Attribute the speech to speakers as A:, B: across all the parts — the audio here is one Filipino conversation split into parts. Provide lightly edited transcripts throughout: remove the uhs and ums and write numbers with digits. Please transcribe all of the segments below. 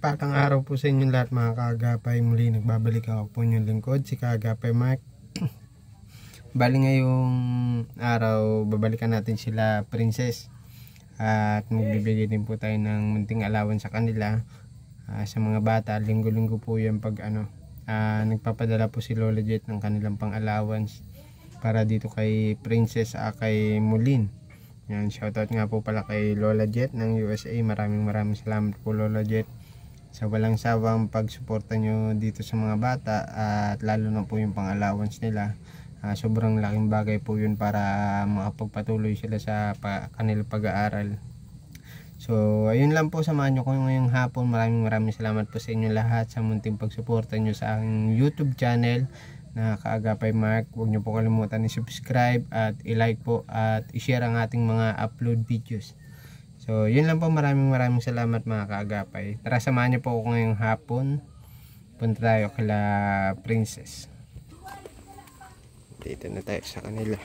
A: Mapagpalang araw po sa inyo lahat mga kaagapay. Muli nagbabalik ako po inyong lingkod, si Kaagapay Mark. Bali ngayong araw, babalikan natin sila Princess. At magbibigay din po tayo ng munting alawan sa kanila. Sa mga bata, linggo-linggo po yan pag nagpapadala po si Lola Jet ng kanilang pang allowance para dito kay Princess kay Mulin. Yan, shoutout nga po pala kay Lola Jet ng USA. Maraming salamat po Lola Jet sa walang sawang pagsuporta nyo dito sa mga bata at lalo na po yung pang allowance nila. Sobrang laking bagay po yun para makapagpatuloy sila sa kanilang pag-aaral. So ayun lang po, samahan nyo ko ngayong hapon. Maraming salamat po sa inyo lahat sa munting pagsuporta nyo sa aking YouTube channel na Kaagapay Mark. Huwag nyo po kalimutan i-subscribe at i-like po at i-share ang ating mga upload videos. So yun lang po, maraming salamat mga Kaagapay. Tara, samahan nyo po ako ngayong hapon. Punta tayo kila Princess. Dito na tayo sa kanila.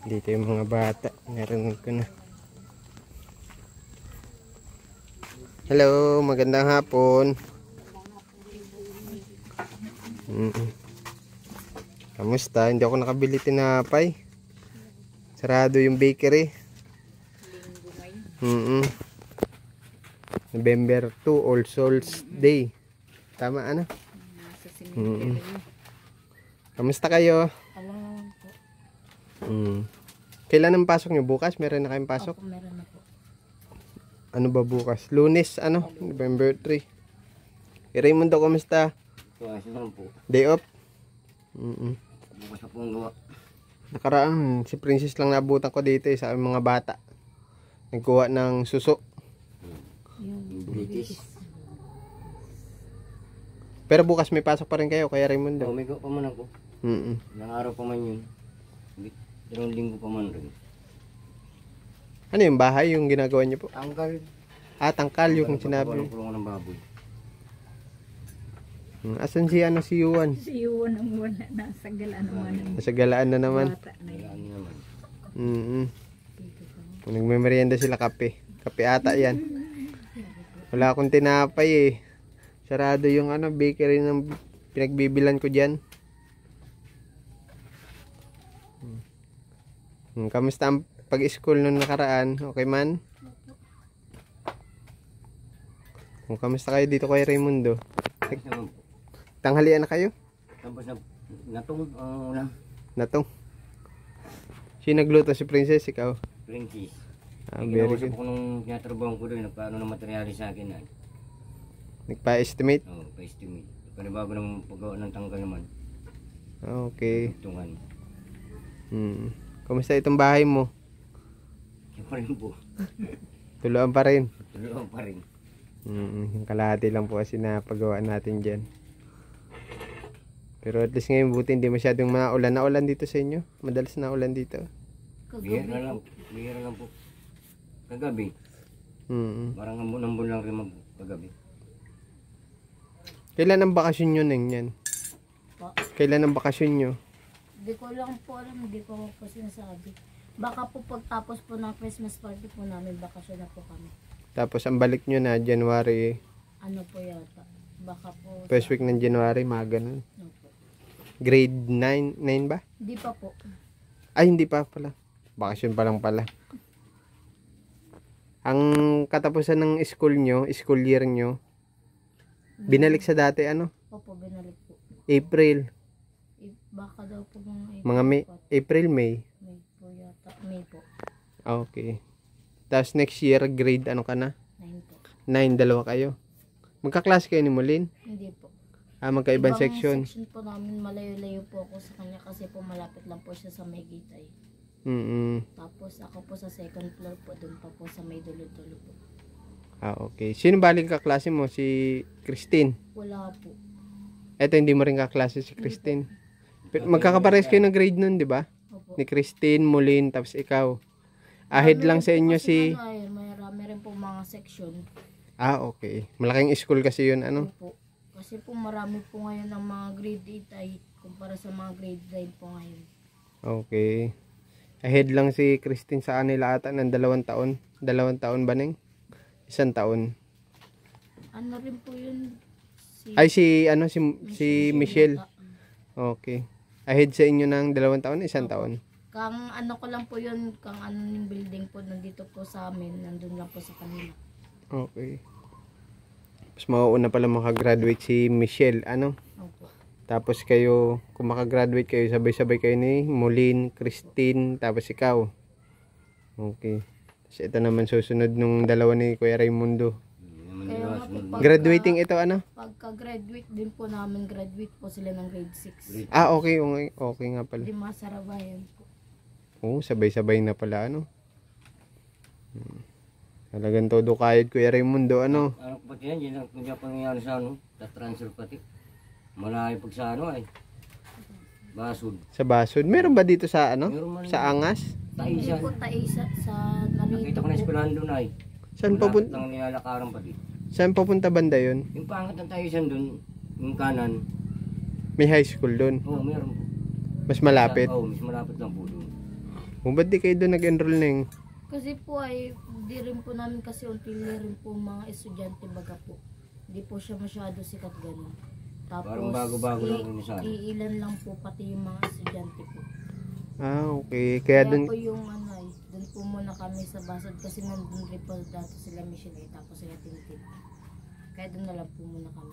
A: Dito yung mga bata. Narinig ko na. Hello, magandang hapon. Kamusta? Hindi ako nakabili tinapay. Sarado yung bakery. November 2, All Souls Day. Tama ano? Kamusta kayo? Kailan ang pasok nyo? Bukas? Meron na kayong pasok?
B: Opo, meron na po.
A: Ano ba bukas? Lunes, ano? November 3. Raymundo, kamusta? Day off?
C: Bukas na po ang gawa.
A: Nakaraan, si Princess lang nabutan ko dito sa mga bata. Nagkuha ng suso.
C: British.
A: Pero bukas may pasok pa rin kayo, kaya Raymundo.
C: May gawa pa man ako. Ilang araw pa man yun. 2 linggo pa man rin.
A: Ano yung bahay yung ginagawa niyo po?
C: Tangkal.
A: Tangkal yung sinabi.
C: Kulungan ng baboy.
A: Asan si si Yuan?
B: Si Yuan ang wala. Nasa galaan naman.
A: Nasa galaan na naman.
B: Bata na
C: Naman.
B: yun.
A: Nagme-merienda sila kape. Kape ata yan. Wala akong tinapay eh. Sarado yung bakery ng pinagbibilan ko dyan. Kamusta ang pag-school nung nakaraan? Okay man? Kamusta kayo dito kay Raymundo? Tanghalian na kayo?
C: Tapos natong ang ulam.
A: Natong. Sino nagluto? Si Princess? Ikaw?
C: Princess.
A: Very good.
C: Ko nung tinatrabaho ko doon, paano na materialis sa akin.
A: Nagpa-estimate?
C: Oo, pa-estimate. Panibago ng paggawa ng tanggal naman.
A: Okay.
C: Tungan.
A: Kamusta itong bahay mo?
C: Yan pa rin po.
A: Tuluan pa rin?
C: Tuluan pa rin.
A: Yung kalahati lang po kasi napagawa natin dyan. Pero at least ngayon buti hindi masyadong maulan. Naulan dito sa inyo? Madalas na ulan dito?
C: Bihira lang po. Kagabi. Parang ambon lang rin kagabi.
A: Kailan ang bakasyon nyo neng yan? Kailan ang bakasyon nyo?
B: Hindi ko lang po alam. Hindi ko po sinasabi. Baka po pagtapos po ng Christmas party po namin, bakasyon na po kami.
A: Tapos ang balik nyo na January?
B: Ano po yata? Baka po
A: First week ng January, mga ganun.
B: Opo.
A: Grade 9 ba?
B: Hindi pa po.
A: Ay, hindi pa pala. Bakasyon pa lang pala. Ang katapusan ng school year nyo, binalik sa dati
B: Opo, binalik po.
A: April.
B: Baka daw po mga
A: Mga May, April, May.
B: May po yata. May po.
A: Okay. Tapos next year, grade ka na?
B: 9 po.
A: 9, dalawa kayo. Magkaklase kayo ni Mulin?
B: Hindi po.
A: Magkaibang section.
B: Section po namin, malayo-layo po ako sa kanya kasi po malapit lang po siya sa may Gitay. Tapos ako po sa second floor po, dun pa po sa may dulo-dulo po.
A: Okay. Sino baling kaklase mo? Si Christine?
B: Wala po.
A: Eto, hindi mo rin kaklase si Christine. Magkakapares kayo ng grade nun, di ba?
B: Opo.
A: Ni Christine, Mulin, tapos ikaw. Ahead lang sa inyo si...
B: Marami rin po mga section.
A: Okay. Malaking school kasi yun,
B: Opo. Kasi po marami po ngayon ng mga grade 8 ay kumpara sa mga grade 9 po ngayon.
A: Okay. Ahead lang si Christine sa kanila ata ng 2 taon. 2 taon ba neng? 1 taon.
B: Ano rin po yun? Si,
A: Ay, si Michelle.
B: Bota.
A: Okay. Ahead sa inyo ng 2 taon, 1 taon.
B: Kang ano ko lang po yun, kang ano yung building po, nandito po sa amin, nandun lang po sa kanila.
A: Okay. Mas mauuna pala makagraduate si Michelle, ano?
B: Opo.
A: Tapos kayo, kung makagraduate kayo, sabay-sabay kayo ni Mulin, Christine, tapos ikaw. Okay. Tapos ito naman susunod nung dalawa ni Kuya Raimundo.
B: Kaya nga po,
A: Graduating ito, ano?
B: pagka-graduate din po namin, graduate po sila ng grade 6.
A: Ah, okay. Okay, okay nga pala.
B: Di masarabayan po.
A: Oo, sabay-sabay na pala, ano? Talagang todo kahit Kuya Raimundo, ano?
C: Ano pati yan, yun ang pangyayari sa ano, tatransfer pati. Malayo pag sa ano ay. Basod.
A: Sa Basod. Meron ba dito sa, ano?
C: Meron man.
A: Sa Angas?
B: Hindi
C: Taisan.
B: po tayo sa nalito
C: Nakita ko na
B: po.
C: eskwelahan doon ay.
A: Saan
C: Malapit
A: papunta?
C: lang nilalakaran pati.
A: Saan papunta banda yun?
C: Yung pangat ng Taisan doon, yung kanan.
A: May high school doon.
C: Oo, meron po.
A: Mas malapit.
C: Oo, mas malapit lang po doon.
A: Kung ba't di kayo doon nag-enroll na yung...
B: Kasi po ay, di rin po namin kasi untili rin po mga estudyante baga po. Hindi po siya masyado sikat ganun. Tapos,
C: Parang bago-bago lang rin sa akin.
B: iilan lang po pati yung mga estudyante po.
A: Ah, okay. Kaya
B: Kaya
A: doon...
B: po yung ano ay, doon po muna kami sa Basad kasi nandun rin po dati sila Michelle tapos sila Tintin. Kaya doon na lang po muna kami.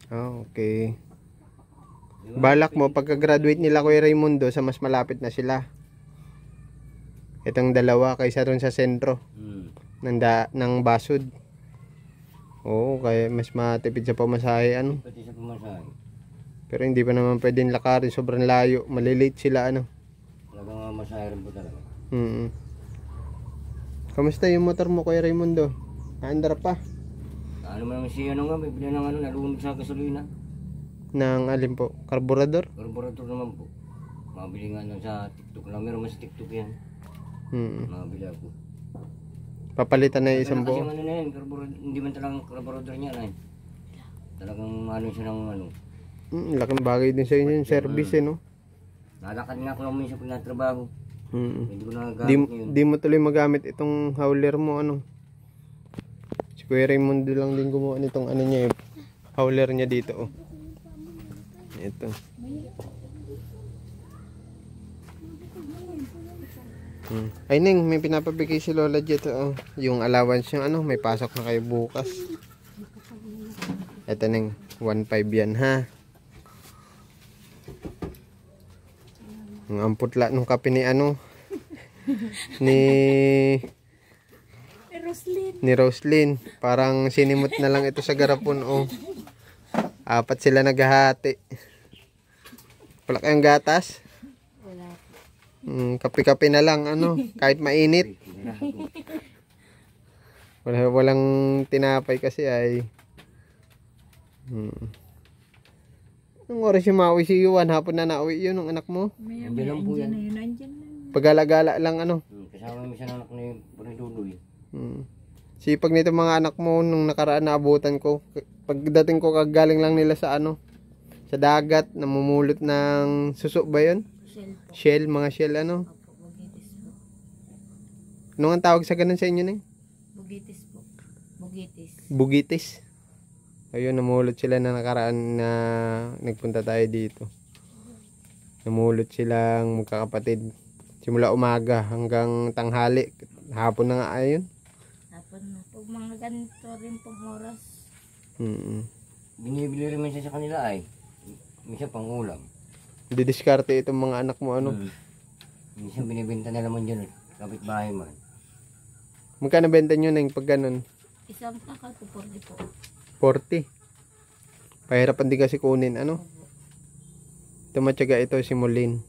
A: Ah, okay. Balak mo, pagka-graduate nila Kuya Raimundo, sa mas malapit na sila. Itong dalawa kaysa ron sa sentro ng Basod. Oo, kaya mas matipid sa pamasahe, ano.
C: Pati sa pumasahe.
A: Pero hindi pa naman pwedeng lakarin, sobrang layo. Malilate sila, ano.
C: Talagang masahe rin po talaga.
A: Kamusta yung motor mo, Kuya Raimundo? Naandar pa?
C: Ano man naman siya ano nga, may bilang ano, nalunod sa gasolina.
A: Ng alin po? Carburetor?
C: Carburetor naman po. Mabili nga lang sa TikTok lang. Meron mas TikTok yan. Mabili ako.
A: Papalitan na yung isang
C: Kasi
A: buo.
C: ano na yan, hindi man talagang carburetor niya na talagang ano siya ng ano.
A: Laking bagay din sa inyo yung service, no?
C: Lalakad nga ako lang minsan pag natrabaho. Hindi ko nagagamit
A: Di,
C: ngayon.
A: di mo tuloy magamit itong howler mo, ano? Si Kuya Raimundo lang din gumawa nitong ano niya, yung howler niya dito, oh. Ito. Ay Ning, may pinapabigay si Lola dito, oh. Yung allowance yung ano, may pasok na kayo bukas. Ito Ning, 1.5 yan, ha. Ang amputla nung kape ni ano, ni Roslyn. Parang sinimot na lang ito sa garapon, oh. 4 sila naghahati. Wala kayong gatas?
B: Wala.
A: Kape-kape na lang, ano, kahit mainit. Walang tinapay kasi ay. Anong oras yung mauwi si Yuan? Hapon na nauwi yun, ng anak mo?
C: Hindi lang po yan.
A: Pagala-gala lang, ano.
C: Kasama mo siya ng anak ni Puriduloy.
A: Sipag nito mga anak mo nung nakaraan na abutan ko. Pagdating ko kagaling lang nila sa ano, sa dagat, namumulot ng suso ba yun?
B: Shell po.
A: Shell, mga shell ano.
B: Opo, bugitis po.
A: Anong ang tawag sa ganun sa inyo, Ning?
B: Bugitis po. Bugitis.
A: Bugitis. Ayun, namulot sila na nakaraan na nagpunta tayo dito. Namulot silang magkakapatid. Simula umaga hanggang tanghali. Hapon na nga ayun.
B: Tapos na. Pag mga ganito rin pong oras.
C: Binibili rin man siya sa kanila ay. Minsan pang ulam.
A: Didiskarte itong mga anak mo ano.
C: Minsan binibenta na naman dyan. Kapit-bahay man.
A: Magkano benta nyo na yung pag ganun?
B: Isang takal po 40 po.
A: 40. Pahirapan din kasi kunin ano. Tumatyaga ito si Mulin.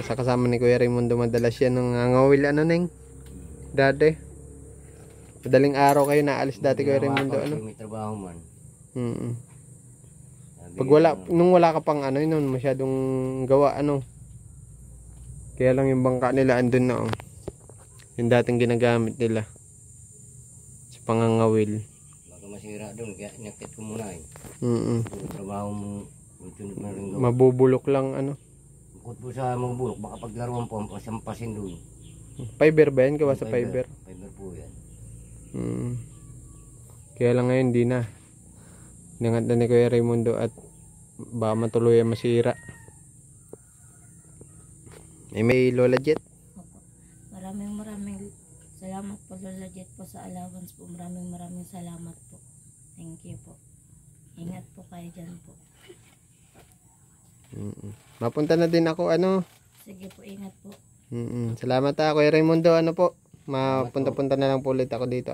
A: Kasama ni Kuya Raimundo madalas yan ng ngawil ano Ning. Dati. Madaling araw kayo naalis dati Kuya Raimundo ano.
C: May trabaho man.
A: Pag wala, nung wala ka pang ano yun, masyadong gawa ano. Kaya lang yung bangka nila andun na oh. Yung dating ginagamit nila. Sa pangangawil.
C: Baka masira doon, kaya inakit ko muna eh.
A: Yung
C: trabaho mo, tunod na rin gawa.
A: mabubulok lang ano.
C: Bukod po sa mga bulok, baka paglaruan po, pasampasin doon.
A: Fiber ba yan? Gawa sa fiber.
C: Fiber po yan.
A: Kaya lang ngayon di na. Inangat na ni Kuya Raimundo at baka matuloy ang masira. May Lola Jet.
B: Opo. Maraming salamat po Lola Jet po sa allowance po. Maraming salamat po. Thank you po. Ingat po kayo dyan po.
A: Mapunta na din ako
B: Sige po, ingat po.
A: Salamat Kuya Raimundo. Mapunta-punta na lang po ulit ako dito.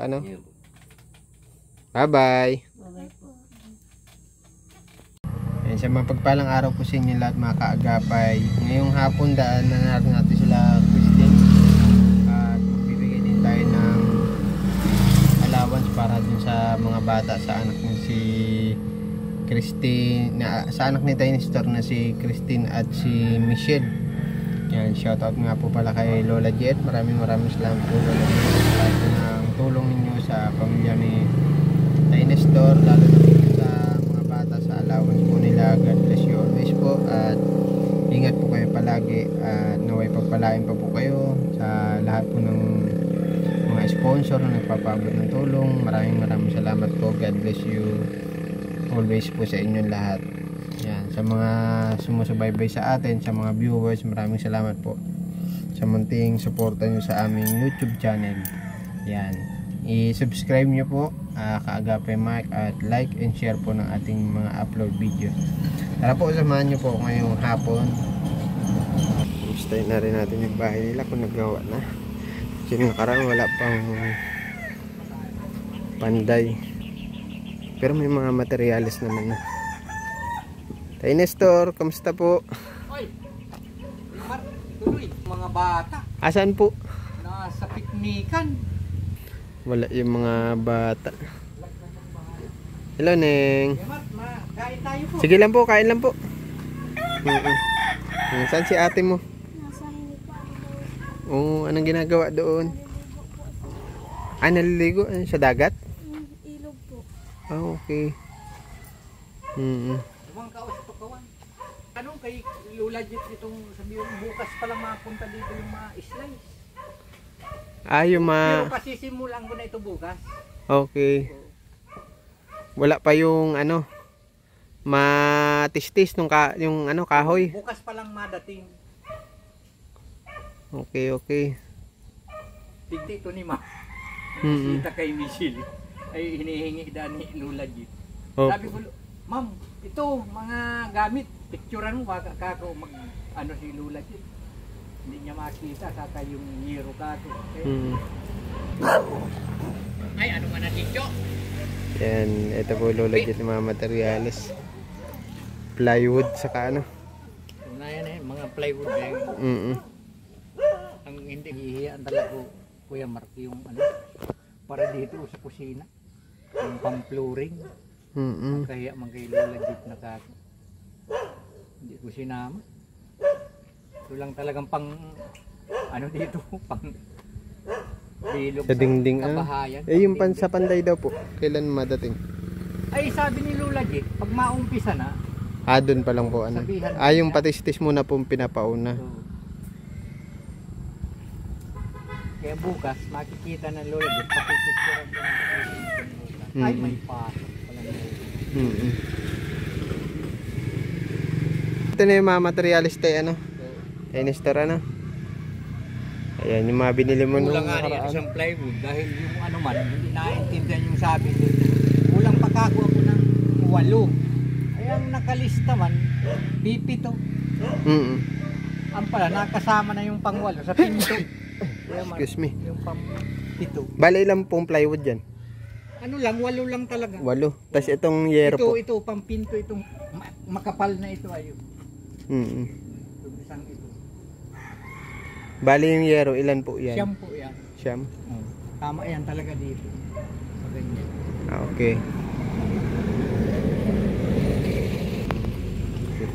A: Bye bye.
B: Bye-bye po.
A: Ayan, sa mapagpalang araw po sa inyo lahat mga kaagapay. Ngayong hapon daan na natin sila Christine. At magbibigay din tayo ng allowance para dun sa mga bata sa anak ni si Christine, sa anak ni Nestor na si Christine at si Michelle. Yan, shoutout nga po pala kay Lola Jet. Maraming salamat po Lola Jet sa ng tulong ninyo sa pamilya ni Nestor, lalo na sa mga bata sa allowance po nila. God bless you always po at ingat po kayo palagi at naway pagpalain pa po kayo sa lahat po ng mga sponsor na nagpapabot ng tulong. Maraming salamat po. God bless you always po sa inyong lahat. Yan, sa mga sumusubaybay sa atin, sa mga viewers, maraming salamat po sa munting suporta nyo sa aming YouTube channel. Yan, i-subscribe nyo po Kaagapay Mike at like and share po ng ating mga upload video. Tara po, samahan nyo po ngayong hapon. Stay na rin natin yung bahay nila kung nagawa na. Kasi nakaraan wala pang panday. Pero may mga materyales naman na. Tay Nestor, kamusta po?
D: Oy, tuloy, mga bata.
A: Asan po?
D: Nasa piknikan.
A: Wala yung mga bata. Hello, Neng.
D: Kain tayo po.
A: Sige lang po, kain lang po. Saan si ate mo?
B: Nasa hinipan.
A: Oo, anong ginagawa doon? Naliligo? Sa dagat?
B: Ilog po.
A: Okay.
D: Mga kaos pa kawan. Anong kay Lola Jet itong sabi yung bukas pa lang mapunta dito yung mga slice.
A: Yung
D: Pero pasisimulan ko na ito bukas.
A: Okay. Wala pa yung matistis nung yung kahoy.
D: Bukas pa lang madating.
A: Okay.
D: Tigti ito ni Ma. Kita kay Michelle. Ay hinihingi daan ni Lola Jet.
A: Okay.
D: Sabi ko, Ma'am, ito mga gamit. Picturean mo baka kako si Lola Jet. Hindi niya makita saka yung hero kako. Ay, ano man natin
A: Yan, ito po Lola Jet ng mga materyales. Plywood saka
D: mga plywood na yun. Ang hindi hihiyaan talaga ko, Kuya Mark, yung para dito sa kusina. Yung pang-flooring. Kaya man kay Lola Jet na kako. Hindi ko sinama. Ito lang talagang pang dito, pang bilog
A: sa dingding
D: kabahayan.
A: yung sa panday daw po, kailan madating?
D: Ay, sabi ni Lola Jet, pag maumpisa na,
A: doon pa lang po yung patistis muna po pinapauna.
D: Kaya bukas, makikita ng Lola Jet, papipicturean ko ng ay, may pasok pala na.
A: Ito na yung mga materialis tayo Nestor ayan yung mga binili mo nung
D: kulang nga rin isang plywood dahil yung man hindi naintindihan yung sabi ko. Kulang pagkakuha ko ng 8. Ay ang nakalista man pipito. Ang pala nakasama na yung pang-8 sa pinto.
A: Excuse me.
D: Yung pang-7.
A: Bale ilang pong plywood yan?
D: 8 lang talaga.
A: 8. Tapos itong yero po.
D: Ito pang-pinto itong makapal na ito ayun. Isang ito.
A: Bali yung yero, ilan po yan?
D: Siyam po yan.
A: Siyam?
D: Tama yan talaga dito. Sa ganyan.
A: Okay.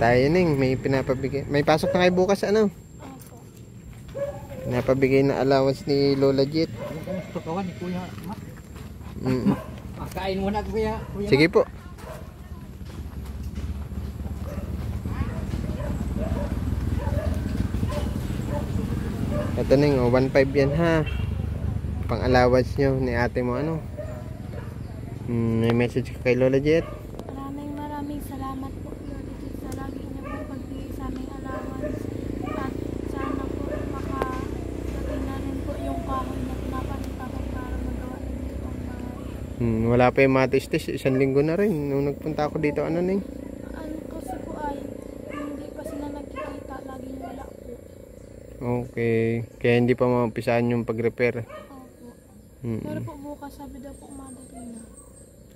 A: Tayo Ning, may pinapabigay. May pasok na kayo bukas Pinapabigay na allowance ni Lola Jet.
D: Ang gusto kawan ni Kuya Mak. Kain muna Kuya.
A: Sige po. Ito Ning, 1.5 yan ha. Pang allowance nyo ni ate mo May message ka kay Lola Jet?
E: Maraming salamat po Lola Jet sa lagi niyo po pagbigay sa aming allowance at sana po makadating na rin po yung kahoy na pinapalita ko para magawa na dito ang bahay.
A: Wala pa yung matistis, 1 linggo na rin nung nagpunta ako dito. Ano Ning?
E: Ano kasi po ay hindi pa sila nagkikita, laging wala po.
A: Okay, kaya hindi pa maumpisahan yung pag-repair.
E: Opo. Pero po bukas sabi daw po madating na.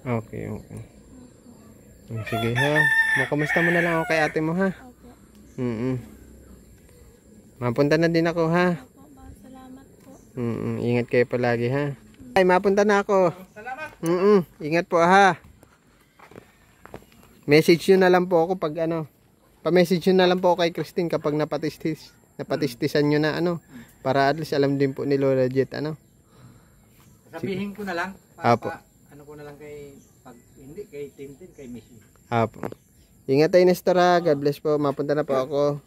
A: Okay. Sige ha. Makamusta mo na lang ako kay ate mo ha.
E: Opo.
A: Mapunta na din ako ha.
E: Opo, salamat po.
A: Ingat kayo palagi ha. Ay, mapunta na ako. Salamat. Ingat po ha. Message nyo na lang po ako pag ano. Pa-message nyo na lang po ako kay Christine kapag napatistisan nyo na ano. Para at least alam din po ni Lola Jet ano.
D: Sabihin ko na lang.
A: Apo.
D: Ano ko na lang kay, pag hindi, kay Tintin, kay Missy.
A: Apo. Ingat tayo Nestor ha. God bless po. Mapunta na po ako.